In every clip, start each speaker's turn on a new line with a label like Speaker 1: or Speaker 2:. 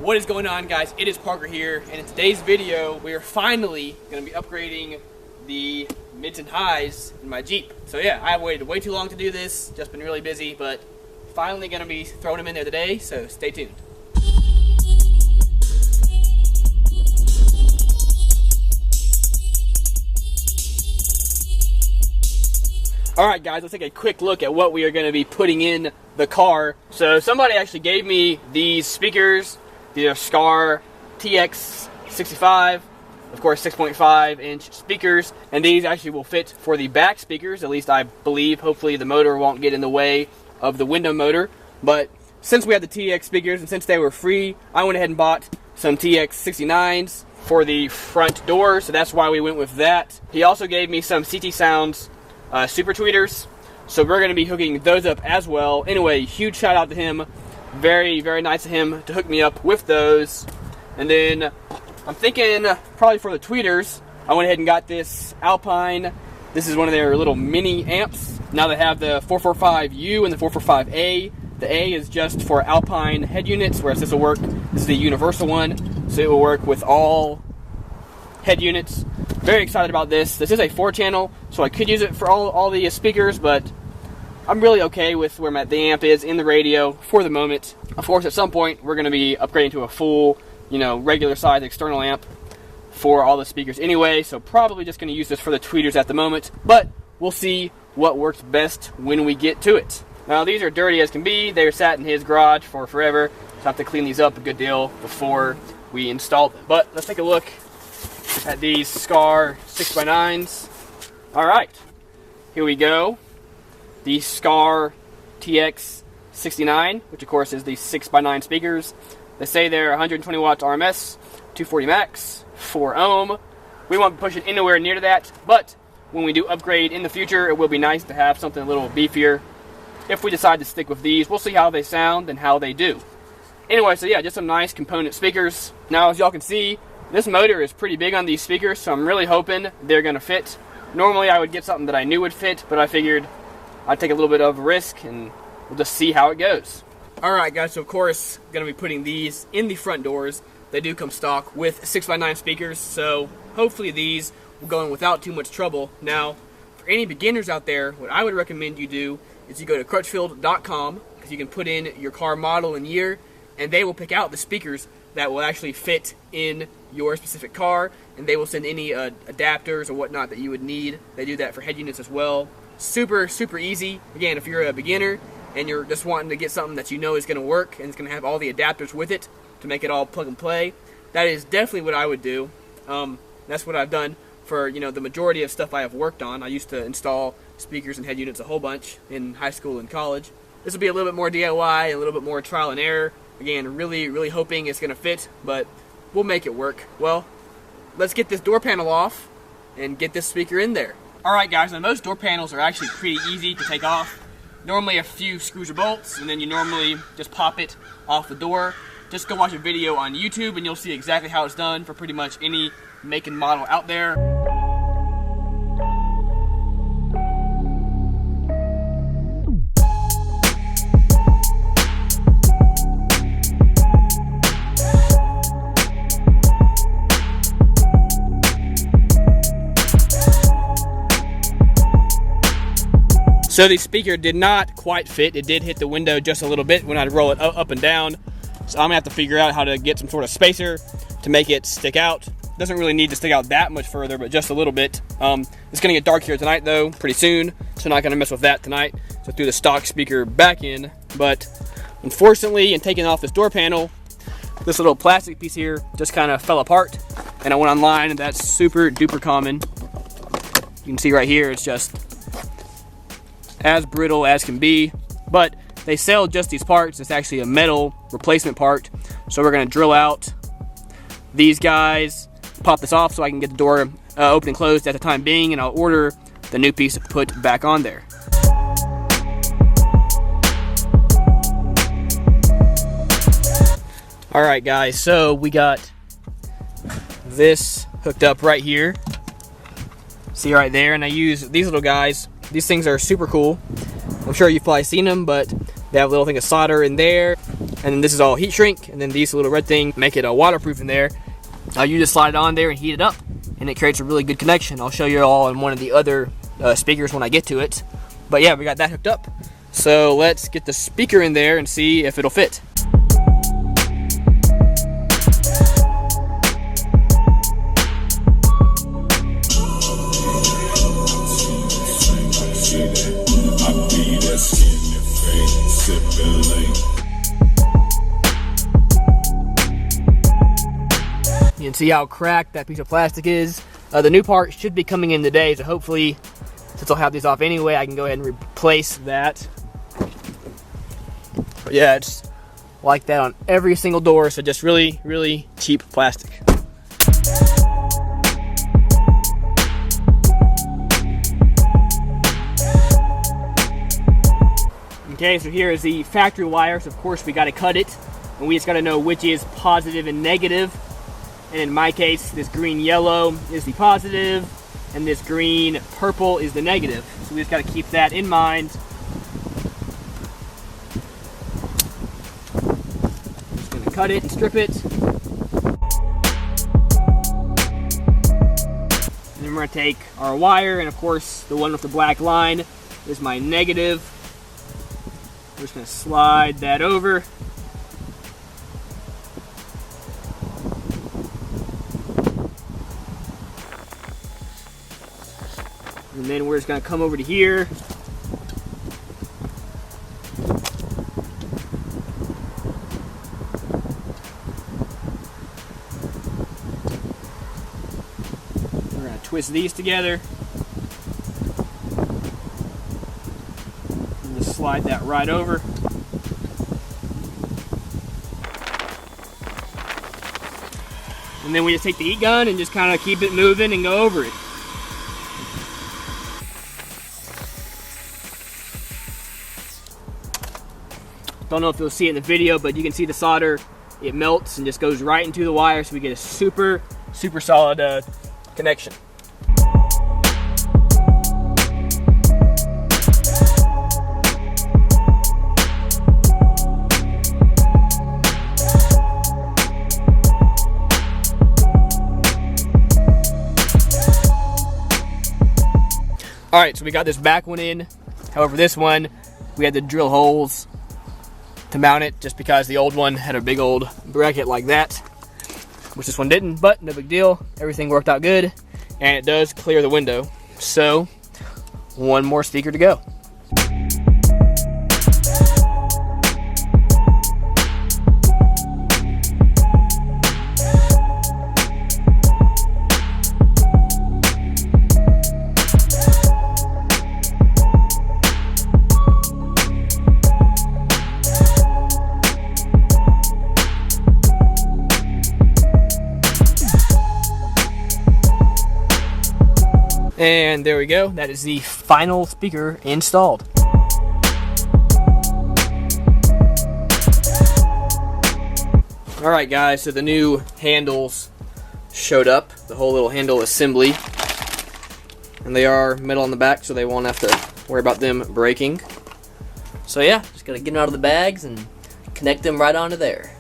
Speaker 1: What is going on, guys? It is Parker here, and in today's video we are finally going to be upgrading the mids and highs in my Jeep. So yeah, I have waited way too long to do this, just been really busy, but finally going to be throwing them in there today, so stay tuned. Alright guys, let's take a quick look at what we are going to be putting in the car. So somebody actually gave me these speakers. These are SKAR TX65, of course 6.5 inch speakers, and these actually will fit for the back speakers, at least I believe. Hopefully the motor won't get in the way of the window motor, but since we had the TX speakers and since they were free, I went ahead and bought some TX69s for the front door, so that's why we went with that. He also gave me some CT Sounds super tweeters, so we're going to be hooking those up as well. Anyway, huge shout out to him. Very, very nice of him to hook me up with those. And then I'm thinking probably for the tweeters, I went ahead and got this Alpine. This is one of their little mini amps. Now they have the 445U and the 445A. The A is just for Alpine head units, whereas this will work. This is the universal one, so it will work with all head units. Very excited about this. This is a 4-channel, so I could use it for all the speakers, but I'm really okay with where the amp is in the radio for the moment. Of course, at some point, we're going to be upgrading to a full, regular size external amp for all the speakers anyway, so probably just going to use this for the tweeters at the moment, but we'll see what works best when we get to it. Now, these are dirty as can be. They were sat in his garage for forever, so I have to clean these up a good deal before we install them. But let's take a look at these SKAR 6x9s. Alright, here we go. The SKAR TX69, which of course is the 6x9 speakers. They say they're 120 watts RMS, 240 max, 4 ohm. We won't be pushing anywhere near to that, but when we do upgrade in the future, it will be nice to have something a little beefier. If we decide to stick with these, we'll see how they sound and how they do. Anyway, so yeah, just some nice component speakers. Now, as y'all can see, this motor is pretty big on these speakers, so I'm really hoping they're going to fit. Normally I would get something that I knew would fit, but I figured I'd take a little bit of a risk and we'll just see how it goes. Alright guys, so of course, going to be putting these in the front doors. They do come stock with 6x9 speakers, so hopefully these will go in without too much trouble. Now, for any beginners out there, what I would recommend you do is you go to crutchfield.com, because you can put in your car model and year, and they will pick out the speakers that will actually fit in your specific car, and they will send any adapters or whatnot that you would need. They do that for head units as well. Super, super easy. Again, if you're a beginner and you're just wanting to get something that you know is going to work and it's going to have all the adapters with it to make it all plug and play, that is definitely what I would do. That's what I've done for the majority of stuff I have worked on. I used to install speakers and head units a whole bunch in high school and college. This will be a little bit more DIY, a little bit more trial and error. Again, really, really hoping it's going to fit, but we'll make it work. Well, let's get this door panel off and get this speaker in there. Alright guys, now most door panels are actually pretty easy to take off. Normally a few screws or bolts, and then you normally just pop it off the door. Just go watch a video on YouTube and you'll see exactly how it's done for pretty much any make and model out there. So the speaker did not quite fit. It did hit the window just a little bit when I'd roll it up and down. So I'm gonna have to figure out how to get some sort of spacer to make it stick out. Doesn't really need to stick out that much further, but just a little bit. It's gonna get dark here tonight though, pretty soon. So not gonna mess with that tonight. So I threw the stock speaker back in. But unfortunately, in taking off this door panel, this little plastic piece here just kind of fell apart. And I went online and that's super duper common. You can see right here, it's just as brittle as can be, but they sell just these parts. It's actually a metal replacement part, so we're going to drill out these guys, pop this off so I can get the door open and closed at the time being, and I'll order the new piece to put back on there. Alright guys, so we got this hooked up right here. See right there, and I use these little guys. These things are super cool. I'm sure you've probably seen them, but they have a little thing of solder in there. And then this is all heat shrink, and then these little red things make it waterproof in there. You just slide it on there and heat it up, and it creates a really good connection. I'll show you all on one of the other speakers when I get to it. But yeah, we got that hooked up. So let's get the speaker in there and see if it'll fit. You can see how cracked that piece of plastic is. The new part should be coming in today, so hopefully, since I'll have these off anyway, I can go ahead and replace that. But yeah, it's like that on every single door, so just really, really cheap plastic. Okay, so here is the factory wire, so of course we got to cut it, and we just got to know which is positive and negative. And in my case, this green yellow is the positive, and this green purple is the negative. So we just got to keep that in mind. Just going to cut it and strip it. And then we're going to take our wire, and of course, the one with the black line is my negative. We're just going to slide that over. And then we're just going to come over to here. We're going to twist these together. And just slide that right over. And then we just take the heat gun and just kind of keep it moving and go over it. Don't know if you'll see it in the video, but you can see the solder, it melts and just goes right into the wire, so we get a super, super solid connection. Alright, so we got this back one in. However, this one, we had to drill holes to mount it, just because the old one had a big old bracket like that, which this one didn't, but no big deal. Everything worked out good, and it does clear the window. So, one more speaker to go. And there we go. That is the final speaker installed. Alright guys, so the new handles showed up. The whole little handle assembly. And they are metal on the back, so they won't have to worry about them breaking. So yeah, just gotta get them out of the bags and connect them right onto there.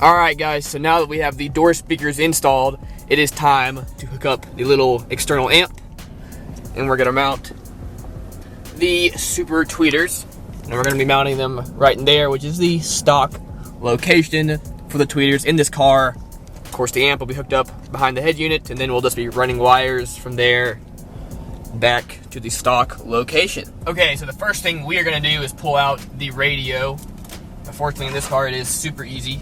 Speaker 1: Alright guys, so now that we have the door speakers installed, it is time to hook up the little external amp. And we're going to mount the super tweeters. And we're going to be mounting them right in there, which is the stock location for the tweeters in this car. Of course, the amp will be hooked up behind the head unit, and then we'll just be running wires from there back to the stock location. Okay, so the first thing we are going to do is pull out the radio. Unfortunately, in this car, it is super easy.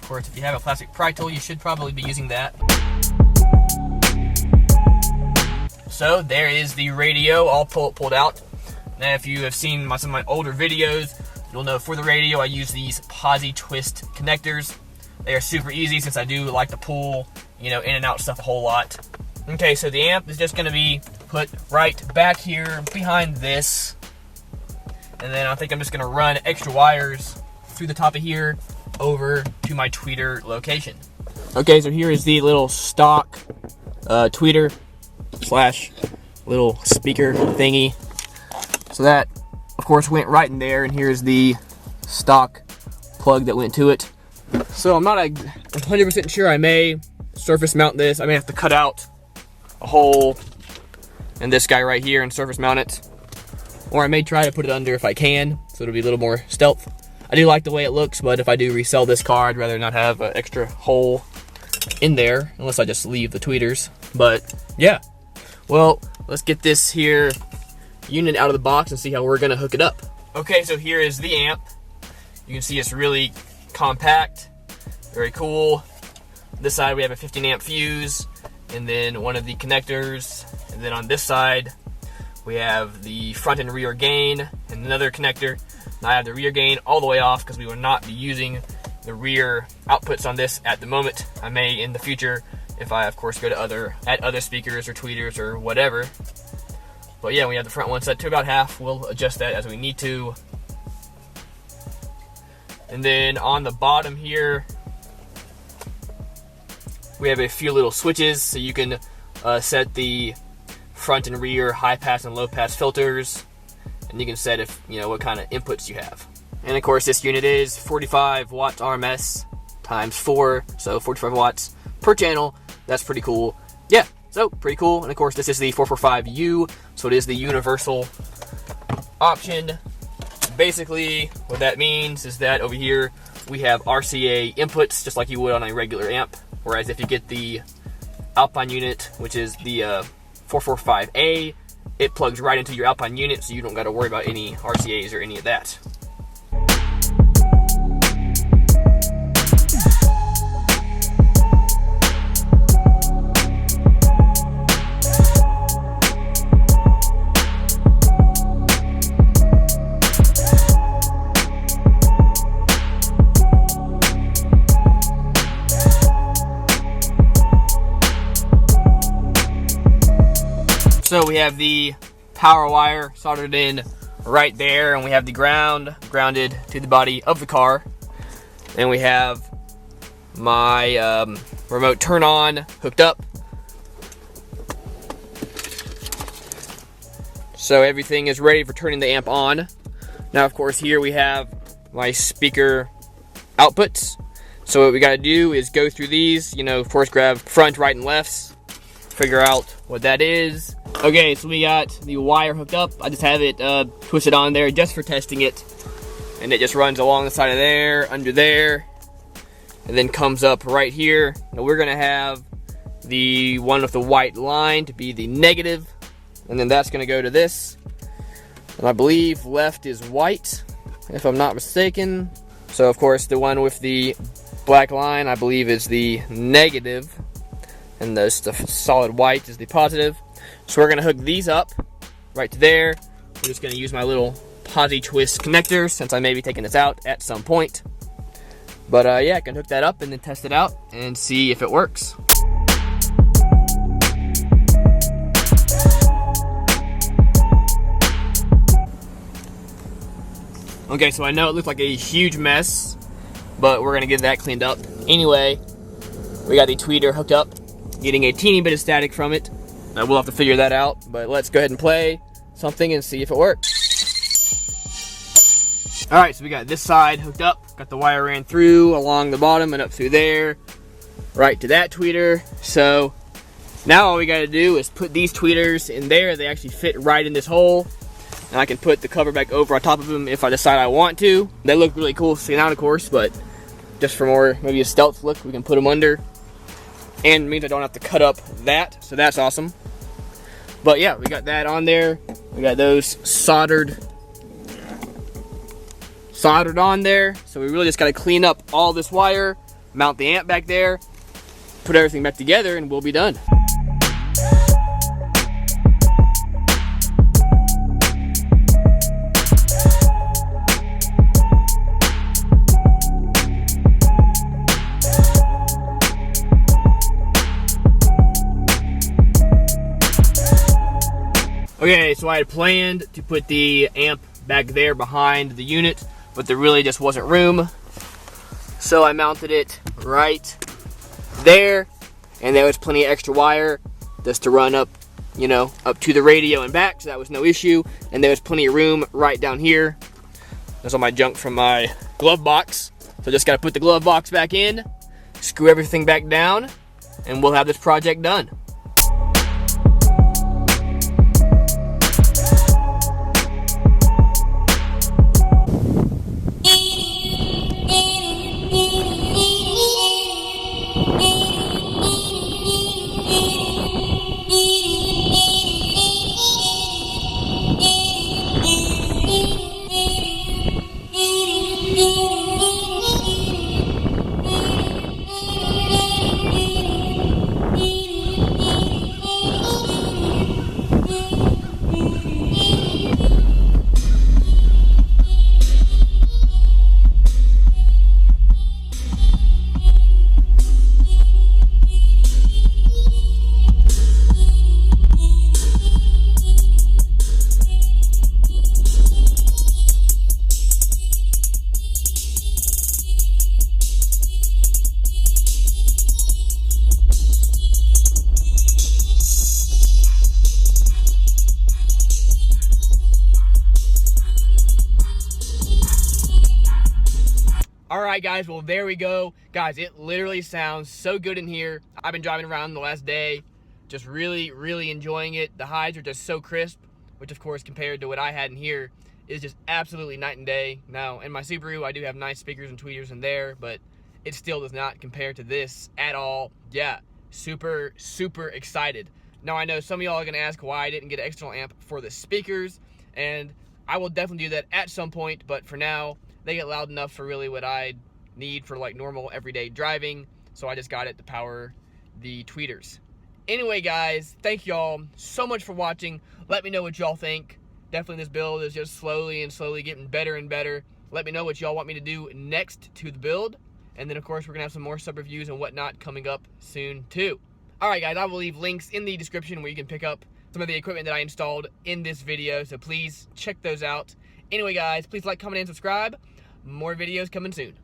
Speaker 1: Of course, if you have a plastic pry tool, you should probably be using that. So there is the radio all pulled out. Now if you have seen some of my older videos, you'll know for the radio I use these posi twist connectors. They are super easy since I do like to pull, you know, in and out stuff a whole lot. Okay, so the amp is just going to be put right back here behind this. And then I think I'm just going to run extra wires through the top of here over to my tweeter location. Okay, so here is the little stock tweeter slash little speaker thingy. So that, of course, went right in there, and here's the stock plug that went to it. So I'm not 100% sure. I may surface mount this. I may have to cut out a hole in this guy right here and surface mount it. Or I may try to put it under if I can, so it'll be a little more stealth. I do like the way it looks, but if I do resell this car, I'd rather not have an extra hole in there, unless I just leave the tweeters. But yeah, well, let's get this here unit out of the box and see how we're gonna hook it up. Okay, so here is the amp. You can see it's really compact, very cool. This side we have a 15 amp fuse, and then one of the connectors, and then on this side we have the front and rear gain and another connector. Now I have the rear gain all the way off because we will not be using the rear outputs on this at the moment. I may in the future if I of course go to other speakers or tweeters or whatever. But yeah, we have the front one set to about half. We'll adjust that as we need to. And then on the bottom here, we have a few little switches so you can set the front and rear high pass and low pass filters, and you can set if you know what kind of inputs you have. And of course, this unit is 45 watts RMS times 4, so 45 watts per channel. That's pretty cool. Yeah, so pretty cool. And of course, this is the 445U, so it is the universal option. Basically, what that means is that over here we have RCA inputs just like you would on a regular amp, whereas if you get the Alpine unit, which is the 445A, it plugs right into your Alpine unit, so you don't got to worry about any RCAs or any of that. So we have the power wire soldered in right there, and we have the grounded to the body of the car. And we have my remote turn on hooked up. So everything is ready for turning the amp on. Now of course here we have my speaker outputs. So what we gotta do is go through these, you know, of course grab front, right, and lefts, figure out what that is. Okay, so we got the wire hooked up. I just have it twisted on there just for testing it. And it just runs along the side of there, under there, and then comes up right here. Now we're gonna have the one with the white line to be the negative, and then that's gonna go to this. And I believe left is white, if I'm not mistaken. So of course the one with the black line I believe is the negative, and the solid white is the positive. So we're gonna hook these up right to there. I'm just gonna use my little posi twist connector since I may be taking this out at some point. But yeah, I can hook that up and then test it out and see if it works. Okay, so I know it looked like a huge mess, but we're gonna get that cleaned up. Anyway, we got the tweeter hooked up, getting a teeny bit of static from it. We'll have to figure that out, but let's go ahead and play something and see if it works. Alright, so we got this side hooked up, got the wire ran through along the bottom and up through there, right to that tweeter. So now all we gotta do is put these tweeters in there. They actually fit right in this hole, and I can put the cover back over on top of them if I decide I want to. They look really cool to see out, of course, but just for more, maybe a stealth look, we can put them under. And it means I don't have to cut up that, so that's awesome. But yeah, we got that on there. We got those soldered on there. So we really just got to clean up all this wire, mount the amp back there, put everything back together, and we'll be done. Okay, so I had planned to put the amp back there behind the unit, but there really just wasn't room. So I mounted it right there, and there was plenty of extra wire just to run up, you know, up to the radio and back, so that was no issue. And there was plenty of room right down here. There's all my junk from my glove box. So just gotta put the glove box back in, screw everything back down, and we'll have this project done. Alright guys, well there we go. Guys, it literally sounds so good in here. I've been driving around the last day, just really enjoying it. The highs are just so crisp, which of course compared to what I had in here is just absolutely night and day. Now in my Subaru I do have nice speakers and tweeters in there, but it still does not compare to this at all. Yeah, super excited. Now I know some of y'all are gonna ask why I didn't get an external amp for the speakers, and I will definitely do that at some point, but for now they get loud enough for really what I need for like normal everyday driving, so I just got it to power the tweeters. Anyway guys, thank y'all so much for watching. Let me know what y'all think. Definitely this build is just slowly getting better and better. Let me know what y'all want me to do next to the build, and then of course we're gonna have some more sub reviews and whatnot coming up soon too. Alright guys, I will leave links in the description where you can pick up some of the equipment that I installed in this video, so please check those out. Anyway guys, please like, comment, and subscribe. More videos coming soon.